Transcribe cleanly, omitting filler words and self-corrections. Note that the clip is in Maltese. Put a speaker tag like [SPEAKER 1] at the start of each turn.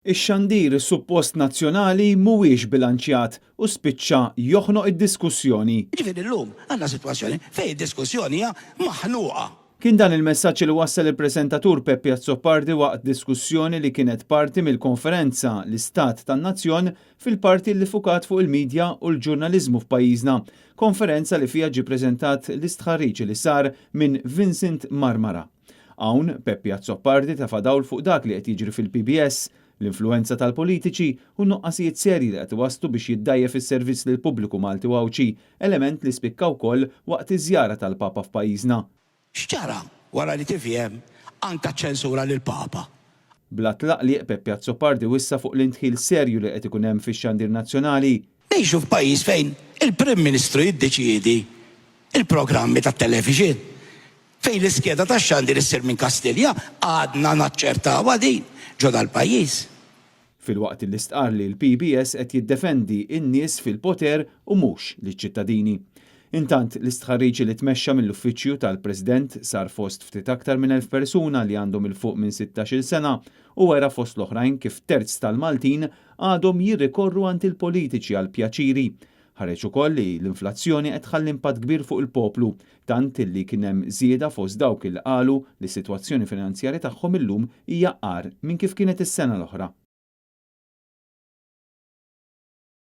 [SPEAKER 1] Ix-xandir suppost nazzjonali mhuwiex bilanċjat u spiċċa joħnoq id-diskussjoni.
[SPEAKER 2] Ġifieri llum għandna sitwazzjoni fejn id-diskussjoni hija maħnuqa.
[SPEAKER 1] Kien dan il-messaġġ li wassal il-preżentatur Peppe Azzopardi waqt diskussjoni li kienet parti mill-konferenza l-Istat tan-Nazzjon fil-parti li fukat fuq il-medja u l-ġurnaliżmu f'pajjiżna. Konferenza li fiha ġie preżentat l-istħarriġ li sar minn Vincent Marmara. Hawn Peppe Azzopardi tafa' dawl fuq dak li qed jiġri fil-PBS, l-influenza tal-politiċi u nuqqasijiet serji li qed iwasslu biex jiddajjef is-servizz lil pubbliku Malti u Awċi, element li spikka wkoll waqt iż-żjara tal-Papa f'pajjiżna.
[SPEAKER 2] X'ġara wara li TVM anke ċensura lil Papa.
[SPEAKER 1] Bla tlaqliq Peppe Azzopardi wissa fuq l-intħil serju li qed ikun hemm fix-xandir nazzjonali.
[SPEAKER 2] Ngħixu f'pajjiż fejn il-Prim Ministru jiddeċiedi il-programmi tat-television. Fejn l-iskeda tax-xandir issir minn Kastilja għadna naċċertawha din ġo dal-pajjiż.
[SPEAKER 1] Filwaqt li stqar li l-PBS qed jiddefendi n-nies fil-poter u mhux liċ-ċittadini. Intant l-istħarriġ li tmexxa mill-uffiċċju tal-President sar fost ftit aktar minn 1000 persuna li għandhom il-fuq minn 16-il sena u wera fost l-oħrajn kif terz tal-Maltin għadhom jirrikorru għand il-politiċi għal pjaċiri. Ħareġ ukoll li l-inflazzjoni qed tħalli impatt kbir fuq il-poplu, tant illi kien hemm żieda fost dawk il qalu li s-sitwazzjoni finanzjarja tagħhom illum hija qar minn kif kienet is-sena l-oħra.